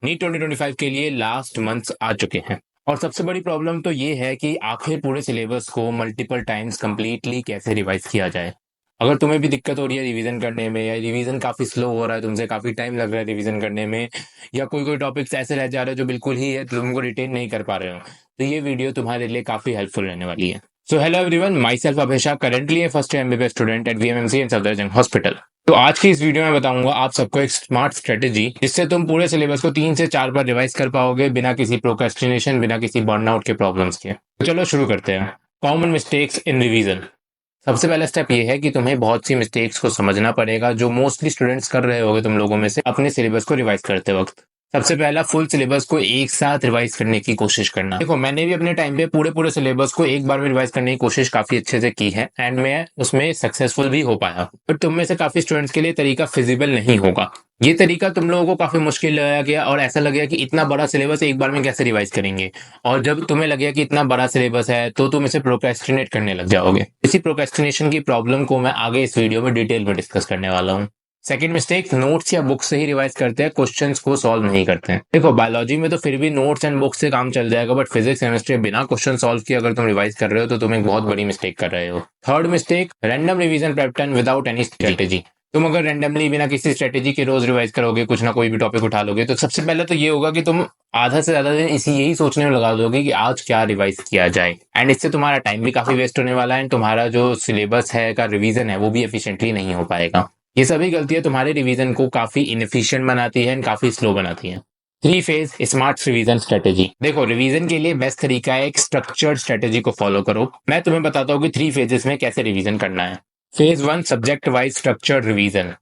NEET 2025 के लिए last months आ चुके हैं और सबसे बड़ी प्रॉब्लम तो ये है कि आखिर पूरे सिलेबस को मल्टीपल टाइम्स कंप्लीटली कैसे रिवाइज किया जाए। अगर तुम्हें भी दिक्कत हो रही है रिवीजन करने में, या रिवीजन काफी स्लो हो रहा है, तुमसे काफी टाइम लग रहा है रिवीजन करने में, या कोई कोई टॉपिक्स ऐसे रह जा रहे हैं जो बिल्कुल ही है तुमको रिटेन नहीं कर पा रहे हो, तो ये वीडियो तुम्हारे लिए काफी हेल्पफुल रहने वाली है। So hello everyone, my self Abhisha, currently A first year MBBS student at VMMC and Safdarjung hospital. तो आज की इस वीडियो में बताऊंगा आप सबको एक स्मार्ट स्ट्रेटेजी जिससे तुम पूरे सिलेबस को 3 से 4 बार रिवाइज कर पाओगे बिना किसी प्रोक्रेस्टिनेशन, बिना किसी बर्नआउट के प्रॉब्लम्स के। तो चलो शुरू करते हैं। Common mistakes in revision. सबसे पहला स्टेप ये है कि तुम्हें बहुत सी मिस्टेक्स को समझना पड़ेगा जो मोस्टली स्टूडेंट्स कर रहे होगे तुम लोगों में से अपने सिलेबस को रिवाइज करते वक्त। सबसे पहला, फुल सिलेबस को एक साथ रिवाइज करने की कोशिश करना। देखो, मैंने भी अपने टाइम पे पूरे पूरे सिलेबस को एक बार में रिवाइज करने की कोशिश काफी अच्छे से की है एंड मैं उसमें सक्सेसफुल भी हो पाया, बट तुम में से काफी स्टूडेंट्स के लिए तरीका फिजिबल नहीं होगा। ये तरीका तुम लोगों को काफी मुश्किल लगा गया और ऐसा लगेगा कि इतना बड़ा सिलेबस एक बार में कैसे रिवाइज करेंगे। और जब तुम्हें लगेगा कि इतना बड़ा सिलेबस है तो तुम इसे प्रोक्रेस्टिनेट करने लग जाओगे। इसी प्रोक्रेस्टिनेशन की प्रॉब्लम को मैं आगे इस वीडियो में डिटेल में डिस्कस करने वाला हूँ। सेकंड मिस्टेक, नोट्स या बुक्स से ही रिवाइज करते हैं, क्वेश्चंस को सॉल्व नहीं करते हैं। देखो, बायोलॉजी में तो फिर भी नोट्स एंड बुक्स से काम चल जाएगा, बट फिजिक्स केमिस्ट्री बिना क्वेश्चन सॉल्व किए अगर तुम रिवाइज कर रहे हो तो तुम एक बहुत बड़ी मिस्टेक कर रहे हो। Third mistake, random revision pattern without any strategy. तुम अगर रैंडमली बिना किसी स्ट्रेटेजी के रोज रिवाइज करोगे, कुछ ना कोई भी टॉपिक उठा लोगे, तो सबसे पहले तो ये होगा कि तुम आधा से ज्यादा दिन इसी यही सोचने में लगा दोगे कि आज क्या रिवाइज किया जाए, एंड इससे तुम्हारा टाइम भी काफी वेस्ट होने वाला है एंड तुम्हारा जो सिलेबस है का रिवीजन है वो भी एफिशिएंटली नहीं हो पाएगा। ये सभी गलतियां तुम्हारे रिवीजन को काफी इनएफिशिएंट बनाती है एंड काफी स्लो बनाती है। 3 फेज स्मार्ट रिवीजन स्ट्रेटेजी। देखो, रिवीजन के लिए बेस्ट तरीका है एक स्ट्रक्चर्ड स्ट्रेटेजी को फॉलो करो। मैं तुम्हें बताता हूँ कि 3 फेजेस में कैसे रिवीजन करना है। Phase 1, subject wise structured revision.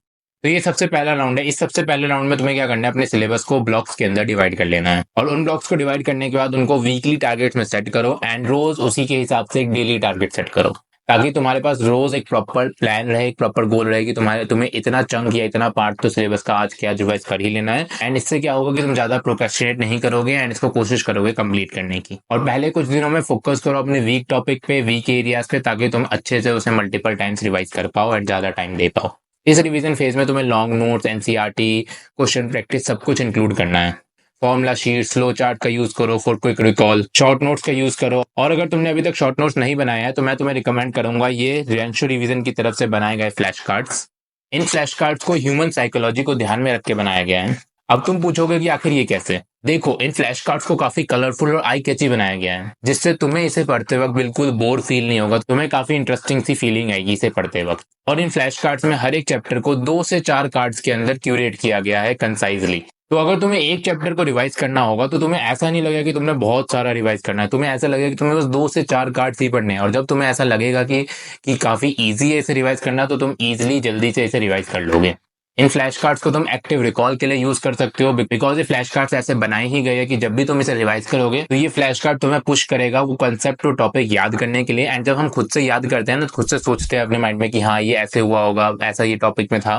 तो ये सबसे पहला राउंड है। इस सबसे पहले राउंड में तुम्हें क्या करना है, अपने सिलेबस को ब्लॉक्स के अंदर डिवाइड कर लेना है और उन ब्लॉक्स को डिवाइड करने के बाद उनको वीकली टारगेट्स में सेट करो एंड रोज उसी के हिसाब से एक डेली टारगेट सेट करो, ताकि तुम्हारे पास रोज एक प्रॉपर प्लान रहे, एक प्रॉपर गोल रहे कि तुम्हें इतना चंक या इतना पार्ट तो सिलेबस का आज के आज रिवाइज कर ही लेना है। एंड इससे क्या होगा कि तुम ज्यादा प्रोक्रेस्टिनेट नहीं करोगे एंड इसको कोशिश करोगे कंप्लीट करने की। और पहले कुछ दिनों में फोकस करो अपने वीक टॉपिक पे, वीक एरियाज पे, ताकि तुम अच्छे से उसे मल्टीपल टाइम्स रिवाइज कर पाओ एंड ज्यादा टाइम दे पाओ। इस रिवीजन फेज में तुम्हें long notes, NCERT, question practice सब कुछ इंक्लूड करना है। फॉर्मूला शीट, फ्लो चार्ट का यूज करो for quick recall, short notes का यूज करो। और अगर तुमने अभी तक शॉर्ट नोट्स नहीं बनाया है तो मैं तुम्हें रिकमेंड करूंगा ये रियांशु रिवीजन की तरफ से बनाए गए फ्लैश कार्ड्स। इन फ्लैश कार्ड्स को ह्यूमन साइकोलॉजी को ध्यान में रख के बनाया गया है। अब तुम पूछोगे कि आखिर ये कैसे? देखो, इन फ्लैश कार्ड्स को काफी कलरफुल और आई कैची बनाया गया है, जिससे तुम्हें इसे पढ़ते वक्त बिल्कुल बोर फील नहीं होगा, तुम्हें काफी इंटरेस्टिंग सी फीलिंग आएगी इसे पढ़ते वक्त। और इन फ्लैश कार्ड्स में हर एक चैप्टर को 2 से 4 कार्ड्स के अंदर क्यूरेट किया गया है कंसाइजली। तो अगर तुम्हें एक चैप्टर को रिवाइज करना होगा तो तुम्हें ऐसा नहीं लगेगा कि तुमने बहुत सारा रिवाइज करना है, तुम्हें ऐसा लगेगा कि तुम्हें बस 2 से 4 कार्ड्स ही पढ़ने हैं। और जब तुम्हें ऐसा लगेगा कि काफी इजी है इसे रिवाइज करना, तो तुम इजिली जल्दी से इसे रिवाइज कर लोगे। इन फ्लैश कार्ड्स को तुम एक्टिव रिकॉल के लिए यूज कर सकते हो, बिकॉज ये फ्लैश कार्ड्स ऐसे बनाए ही गए हैं कि जब भी तुम इसे रिवाइज करोगे तो ये फ्लैश कार्ड तुम्हें पुश करेगा वो कंसेप्ट और टॉपिक याद करने के लिए। एंड जब हम खुद से याद करते हैं ना, तो खुद से सोचते हैं अपने माइंड में कि हाँ ये ऐसे हुआ होगा, ऐसा ये टॉपिक में था,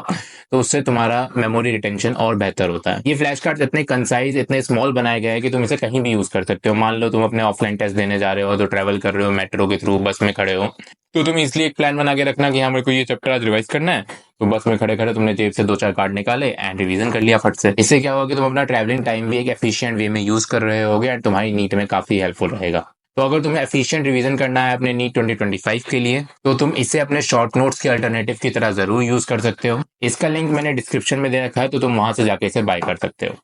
तो उससे तुम्हारा मेमोरी रिटेंशन और बेहतर होता है। ये फ्लैश कार्ड इतने कंसाइज, इतने स्मॉल बनाए गए हैं कि तुम इसे कहीं भी यूज कर सकते हो। मान लो तुम अपने ऑफलाइन टेस्ट देने जा रहे हो, तो ट्रेवल कर रहे हो, मेट्रो के थ्रू, बस में खड़े हो, तो तुम इसलिए एक प्लान बना के रखना कि हाँ मेरे को ये चैप्टर आज रिवाइज करना है, तो बस में खड़े खड़े तुमने जेब से 2 4 कार्ड निकाले एंड रिवीजन कर लिया फट से। इससे क्या होगा कि तुम अपना ट्रैवलिंग टाइम भी एक एफिशिएंट वे में यूज कर रहे होगे एंड तुम्हारी नीट में काफी हेल्पफुल रहेगा। तो अगर तुम्हें एफिशिएंट रिवीजन करना है अपने नीट 2025 के लिए, तो तुम इसे अपने शॉर्ट नोट्स के अल्टरनेटिव की तरह जरूर यूज कर सकते हो। इसका लिंक मैंने डिस्क्रिप्शन में दे रखा है, तो तुम वहां से जाके इसे बाय कर सकते हो।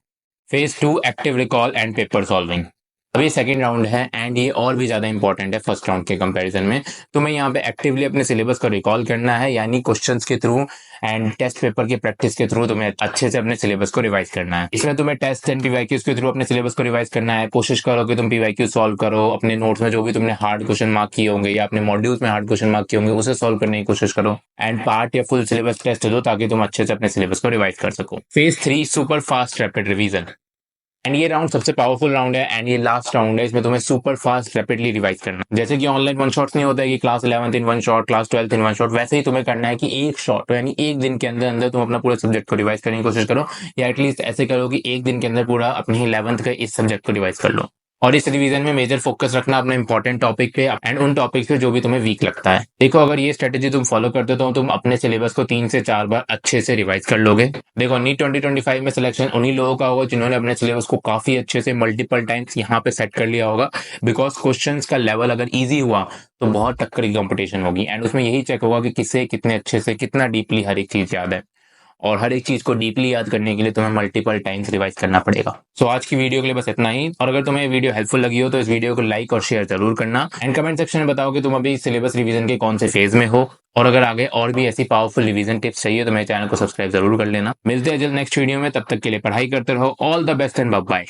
Phase 2, active recall and paper solving. अभी सेकंड राउंड है एंड ये और भी ज्यादा इंपॉर्टेंट है फर्स्ट राउंड के कंपैरिजन में। तुम्हें यहाँ पे एक्टिवली अपने सिलेबस को रिकॉल करना है, यानी क्वेश्चंस के थ्रू एंड टेस्ट पेपर की प्रैक्टिस के थ्रू तुम्हें अच्छे से अपने सिलेबस को रिवाइज करना है। इसमें तुम्हें टेस्ट एंड पीवाईक्यूज के थ्रू अपने सिलेबस को रिवाइज करना है। कोशिश करो कि तुम पीवाईक्यू सॉल्व करो, अपने नोट्स में जो भी तुमने हार्ड क्वेश्चन मार्क किए होंगे या अपने मॉड्यूल्स में हार्ड क्वेश्चन मार्क किए होंगे उसे सॉल्व करने की कोशिश करो एंड पार्ट या फुल सिलेबस टेस्ट दो, ताकि तुम अच्छे से अपने सिलेबस को रिवाइज कर सको। Phase 3, super fast rapid revision. And ये राउंड सबसे पावरफुल राउंड है एंड ये लास्ट राउंड है। इसमें तुम्हें सुपर फास्ट रैपिडली रिवाइज करना, जैसे कि ऑनलाइन वन शॉट्स नहीं होता है कि class 11th in one shot, class 12th in one shot, वैसे ही तुम्हें करना है कि एक शॉट यानी एक दिन के अंदर अंदर तुम अपना पूरा सब्जेक्ट को रिवाइज करने की कोशिश करो, या एटलीस्ट ऐसे करो कि एक दिन के अंदर पूरा अपनी 11th का इस सब्जेक्ट को रिवाइज कर लो। और इस रिवीजन में मेजर फोकस रखना अपने इंपॉर्टेंट टॉपिक पे एंड उन टॉपिक पे जो भी तुम्हें वीक लगता है। देखो अगर ये स्ट्रेटेजी तुम फॉलो करते हो तो तुम अपने सिलेबस को 3 से 4 बार अच्छे से रिवाइज कर लोगे। देखो नीट 2025 में सिलेक्शन उन्हीं लोगों का होगा जिन्होंने अपने सिलेबस को काफी अच्छे से मल्टीपल टाइम्स यहाँ पे सेट कर लिया होगा। बिकॉज क्वेश्चन का लेवल अगर ईजी हुआ तो बहुत टक्कर की कंपटीशन होगी एंड उसमें यही चेक होगा कि किसे कितने अच्छे से कितना डीपली हर एक चीज याद है। और हर एक चीज को डीपली याद करने के लिए तुम्हें मल्टीपल टाइम्स रिवाइज करना पड़ेगा। सो आज की वीडियो के लिए बस इतना ही। और अगर तुम्हें ये वीडियो हेल्पफुल लगी हो तो इस वीडियो को लाइक और शेयर जरूर करना एंड कमेंट सेक्शन में बताओ कि तुम अभी सिलेबस रिवीजन के कौन से फेज में हो। और अगर आगे और भी ऐसी पावरफुल रिवीजन टिप्स चाहिए तो मेरे चैनल को सब्सक्राइब जरूर कर लेना। मिलते हैं जल्द नेक्स्ट वीडियो में, तब तक के लिए पढ़ाई करते रहो। All the best and bye bye.